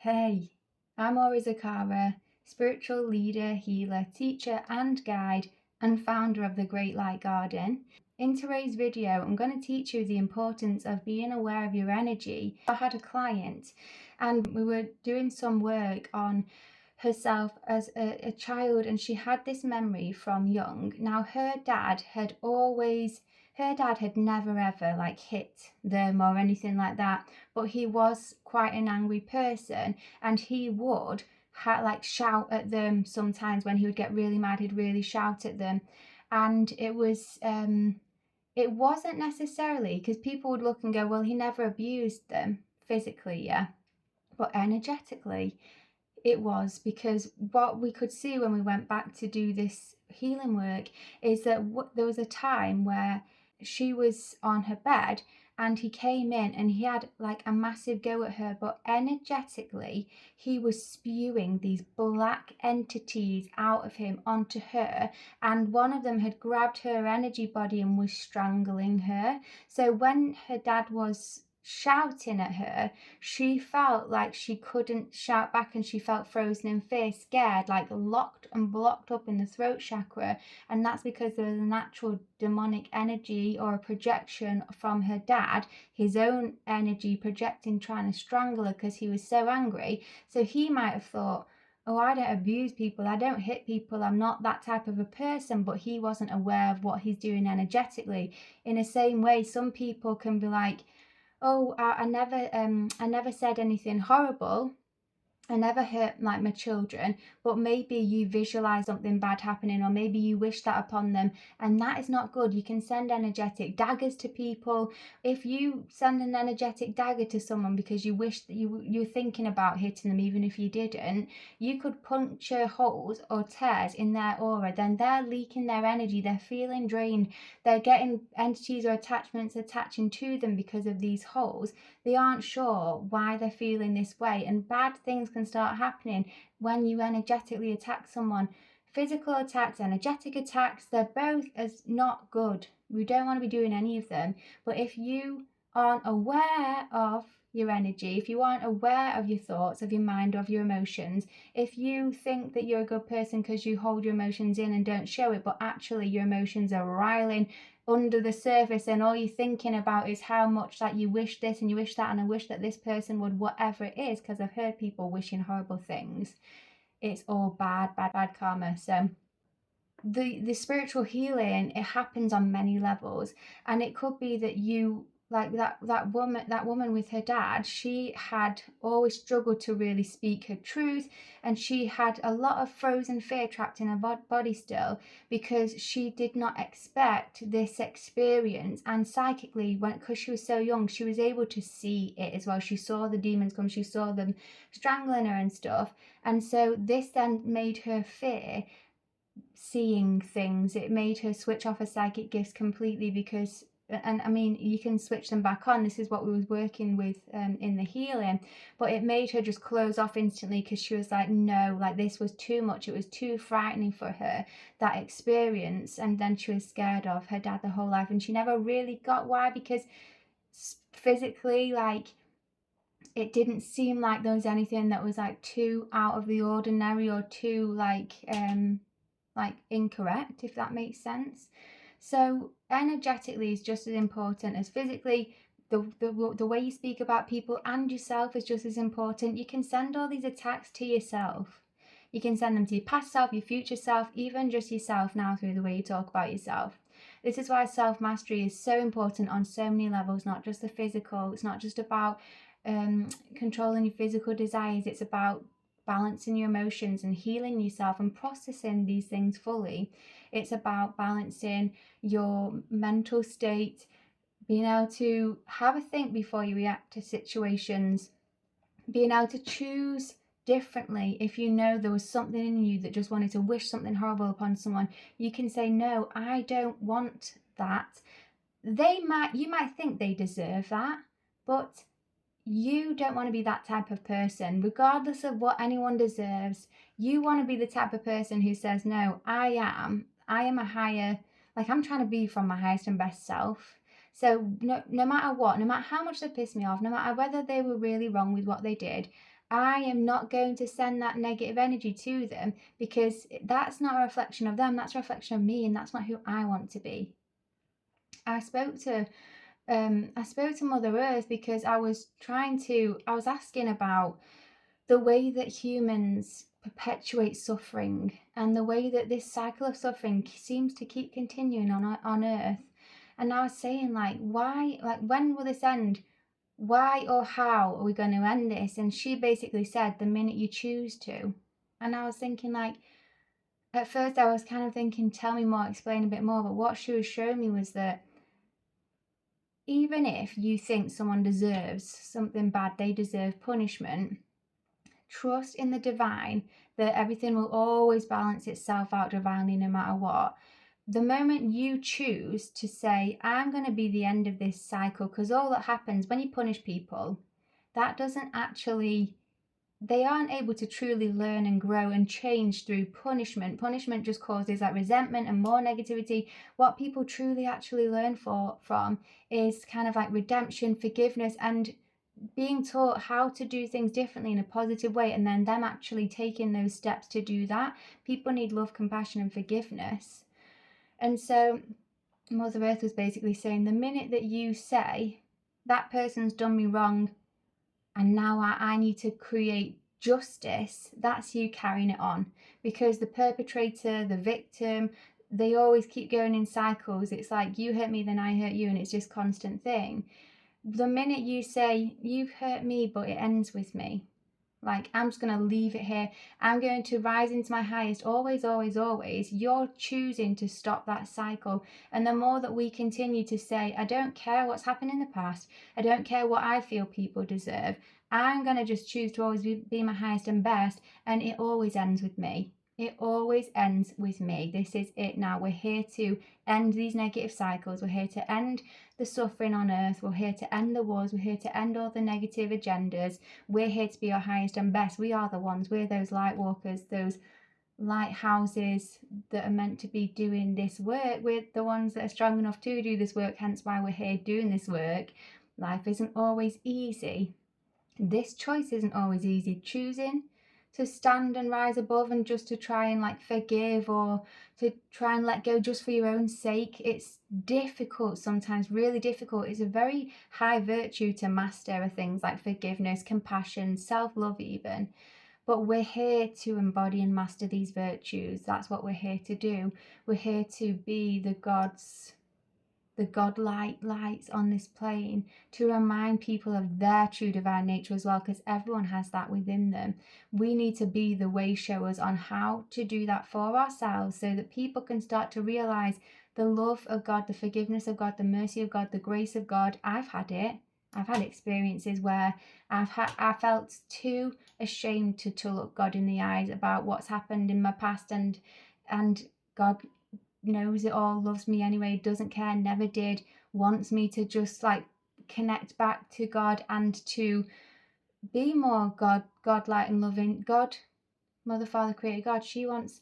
Hey, I'm Ora Zikara, spiritual leader, healer, teacher and guide, and founder of the Great Light Garden. In today's video, I'm going to teach you the importance of being aware of your energy. I had a client and we were doing some work on herself as a child, and she had this memory from young. Now her dad had never ever like hit them or anything like that, but he was quite an angry person, and he would like shout at them sometimes. When he would get really mad, he'd really shout at them. And it wasn't necessarily because people would look and go, well, he never abused them physically, yeah, but energetically it was, because what we could see when we went back to do this healing work is that there was a time where she was on her bed and he came in and he had like a massive go at her, but energetically he was spewing these black entities out of him onto her, and one of them had grabbed her energy body and was strangling her. So when her dad was shouting at her, she felt like she couldn't shout back, and she felt frozen in fear, scared, like locked and blocked up in the throat chakra. And that's because there was a natural demonic energy or a projection from her dad, his own energy projecting, trying to strangle her because he was so angry. So he might have thought, oh, I don't abuse people, I don't hit people, I'm not that type of a person, but he wasn't aware of what he's doing energetically. In the same way, some people can be like, oh, I never said anything horrible, I never hurt like my children, but maybe you visualize something bad happening, or maybe you wish that upon them, and that is not good. You can send energetic daggers to people. If you send an energetic dagger to someone because you wish that you're thinking about hitting them, even if you didn't, you could puncture holes or tears in their aura. Then they're leaking their energy, they're feeling drained, they're getting entities or attachments attaching to them because of these holes. They aren't sure why they're feeling this way, and bad things can start happening when you energetically attack someone. Physical attacks, energetic attacks, they're both as not good. We don't want to be doing any of them. But if you aren't aware of your energy, if you aren't aware of your thoughts, of your mind, of your emotions, if you think that you're a good person because you hold your emotions in and don't show it, but actually your emotions are riling under the surface, and all you're thinking about is how much that you wish this and you wish that, and I wish that this person would, whatever it is, because I've heard people wishing horrible things. It's all bad karma. So the spiritual healing, it happens on many levels, and it could be that you, like that woman with her dad, she had always struggled to really speak her truth, and she had a lot of frozen fear trapped in her body still, because she did not expect this experience. And psychically, because she was so young, she was able to see it as well. She saw the demons come, she saw them strangling her and stuff, and so this then made her fear seeing things. It made her switch off her psychic gifts completely, because, and I mean, you can switch them back on, this is what we was working with in the healing, but it made her just close off instantly, because she was like, no, like this was too much, it was too frightening for her, that experience. And then she was scared of her dad the whole life, and she never really got why, because physically, like, it didn't seem like there was anything that was like too out of the ordinary or too like incorrect, if that makes sense. So energetically is just as important as physically. The way you speak about people and yourself is just as important. You can send all these attacks to yourself. You can send them to your past self, your future self, even just yourself now through the way you talk about yourself. This is why self-mastery is so important on so many levels, not just the physical. It's not just about controlling your physical desires. It's about balancing your emotions and healing yourself and processing these things fully. It's about balancing your mental state, being able to have a think before you react to situations, being able to choose differently. If you know there was something in you that just wanted to wish something horrible upon someone, you can say, no, I don't want that. You might think they deserve that, but you don't want to be that type of person. Regardless of what anyone deserves, you want to be the type of person who says, no, I am a higher, like, I'm trying to be from my highest and best self. So no matter what, no matter how much they piss me off, no matter whether they were really wrong with what they did, I am not going to send that negative energy to them, because that's not a reflection of them, that's a reflection of me, and that's not who I want to be. I spoke to Mother Earth because I was asking about the way that humans perpetuate suffering, and the way that this cycle of suffering seems to keep continuing on Earth. And I was saying, like, why, like, when will this end? Why or how are we going to end this? And she basically said, the minute you choose to. And I was thinking, like, at first I was kind of thinking, tell me more, explain a bit more. But what she was showing me was that even if you think someone deserves something bad, they deserve punishment, trust in the divine, that everything will always balance itself out divinely no matter what. The moment you choose to say, I'm going to be the end of this cycle, because all that happens when you punish people, that doesn't actually, they aren't able to truly learn and grow and change through punishment. Punishment just causes like resentment and more negativity. What people truly actually learn from is kind of like redemption, forgiveness, and being taught how to do things differently in a positive way, and then them actually taking those steps to do that. People need love, compassion, and forgiveness. And so Mother Earth was basically saying, the minute that you say, that person's done me wrong and now I need to create justice, that's you carrying it on. Because the perpetrator, the victim, they always keep going in cycles. It's like, you hurt me, then I hurt you, and it's just constant thing. The minute you say, you've hurt me, but it ends with me, like, I'm just going to leave it here, I'm going to rise into my highest, always, always, always, you're choosing to stop that cycle. And the more that we continue to say, I don't care what's happened in the past, I don't care what I feel people deserve, I'm going to just choose to always be my highest and best, and it always ends with me. It always ends with me. This is it now. We're here to end these negative cycles. We're here to end the suffering on earth. We're here to end the wars. We're here to end all the negative agendas. We're here to be our highest and best. We are the ones. We're those light walkers, those lighthouses that are meant to be doing this work. We're the ones that are strong enough to do this work, hence why we're here doing this work. Life isn't always easy. This choice isn't always easy. Choosing to stand and rise above and just to try and like forgive, or to try and let go just for your own sake, it's difficult sometimes, really difficult. It's a very high virtue to master things like forgiveness, compassion, self-love even. But we're here to embody and master these virtues. That's what we're here to do. We're here to be the godlike lights on this plane, to remind people of their true divine nature as well, because everyone has that within them. We need to be the way showers on how to do that for ourselves, so that people can start to realize the love of God, the forgiveness of God, the mercy of God, the grace of God. I've had it. I've had experiences where I felt too ashamed to look God in the eyes about what's happened in my past, and God knows it all, loves me anyway, doesn't care, never did, wants me to just like connect back to God and to be more godlike and loving. God, Mother, Father, Creator God, she wants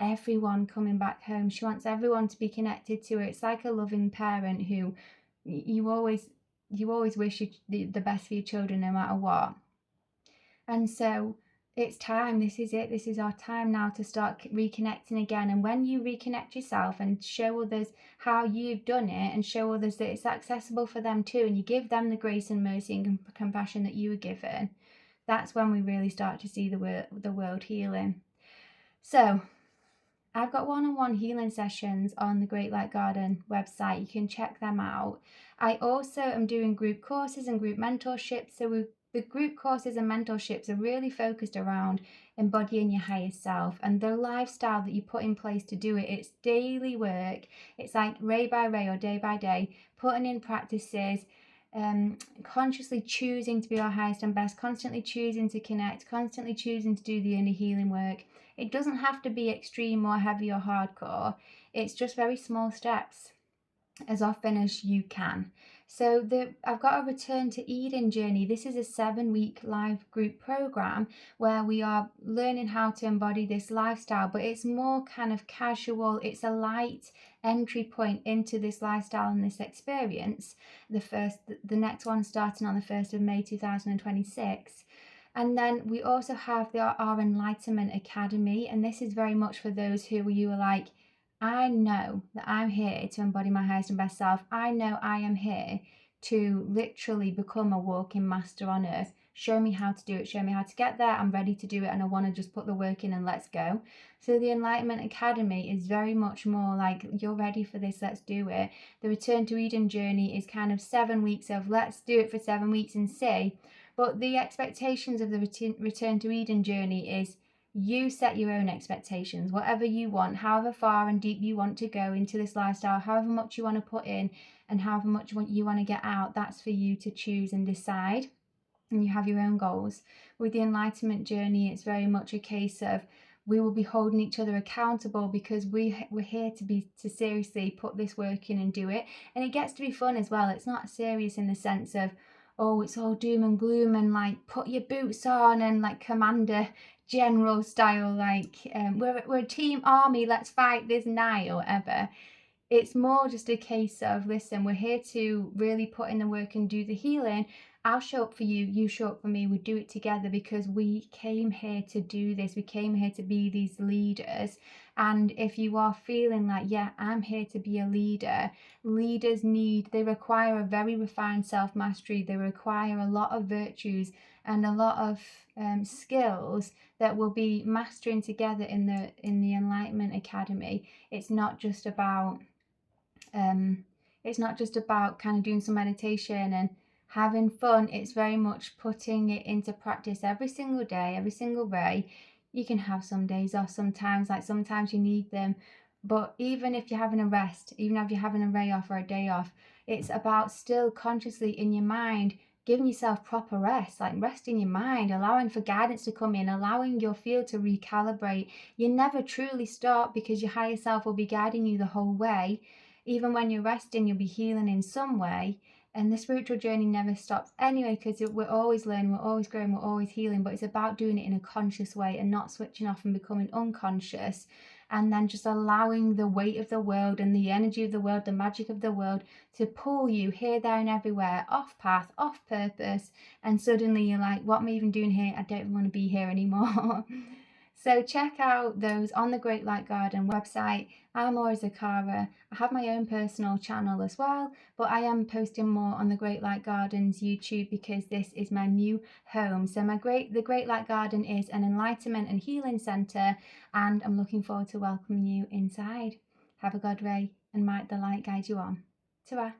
everyone coming back home. She wants everyone to be connected to her. It's like a loving parent who you always wish the best for your children no matter what. And so it's time. This is it. This is our time now to start reconnecting again. And when you reconnect yourself and show others how you've done it, and show others that it's accessible for them too, and you give them the grace and mercy and compassion that you were given, that's when we really start to see the world healing. So I've got one-on-one healing sessions on the Great Light Garden website. You can check them out. I also am doing group courses and group mentorships. So the group courses and mentorships are really focused around embodying your highest self and the lifestyle that you put in place to do it. It's daily work. It's like ray by ray or day by day, putting in practices, consciously choosing to be our highest and best, constantly choosing to connect, constantly choosing to do the inner healing work. It doesn't have to be extreme or heavy or hardcore. It's just very small steps, as often as you can. So I've got a Return to Eden journey. This is a 7-week live group program where we are learning how to embody this lifestyle, but it's more kind of casual. It's a light entry point into this lifestyle and this experience. The next one starting on the 1st of May 2026. And then we also have our Enlightenment Academy, and this is very much for those who you are like, I know that I'm here to embody my highest and best self. I know I am here to literally become a walking master on earth. Show me how to do it. Show me how to get there. I'm ready to do it, and I want to just put the work in and let's go. So the Enlightenment Academy is very much more like, you're ready for this, let's do it. The Return to Eden journey is kind of 7 weeks of let's do it for 7 weeks and see. But the expectations of the Return to Eden journey is, you set your own expectations, whatever you want, however far and deep you want to go into this lifestyle, however much you want to put in and however much you want to get out, that's for you to choose and decide. And you have your own goals. With the Enlightenment journey, it's very much a case of, we will be holding each other accountable because we're here to seriously put this work in and do it. And it gets to be fun as well. It's not serious in the sense of, oh, it's all doom and gloom and like put your boots on and like commander general style, like we're a team army, let's fight this night or whatever. It's more just a case of, listen, we're here to really put in the work and do the healing. I'll show up for you, you show up for me, we do it together because we came here to do this. We came here to be these leaders. And if you are feeling like, yeah, I'm here to be a leader, leaders they require a very refined self-mastery. They require a lot of virtues and a lot of skills that we'll be mastering together in the Enlightenment Academy. It's not just about kind of doing some meditation and having fun. It's very much putting it into practice every single day, every single day. You can have some days off sometimes, like sometimes you need them. But even if you're having a rest, even if you're having a day off or a day off, it's about still consciously in your mind giving yourself proper rest, like resting your mind, allowing for guidance to come in, allowing your field to recalibrate. You never truly stop because your higher self will be guiding you the whole way. Even when you're resting, you'll be healing in some way. And the spiritual journey never stops anyway, because we're always learning, we're always growing, we're always healing. But it's about doing it in a conscious way and not switching off and becoming unconscious. And then just allowing the weight of the world and the energy of the world, the magic of the world to pull you here, there and everywhere, off path, off purpose. And suddenly you're like, what am I even doing here? I don't even want to be here anymore. So check out those on the Great Light Garden website. I'm Ora Zikara. I have my own personal channel as well, but I am posting more on the Great Light Garden's YouTube because this is my new home. So the Great Light Garden is an enlightenment and healing centre, and I'm looking forward to welcoming you inside. Have a God ray, and might the light guide you on. Ta-ra.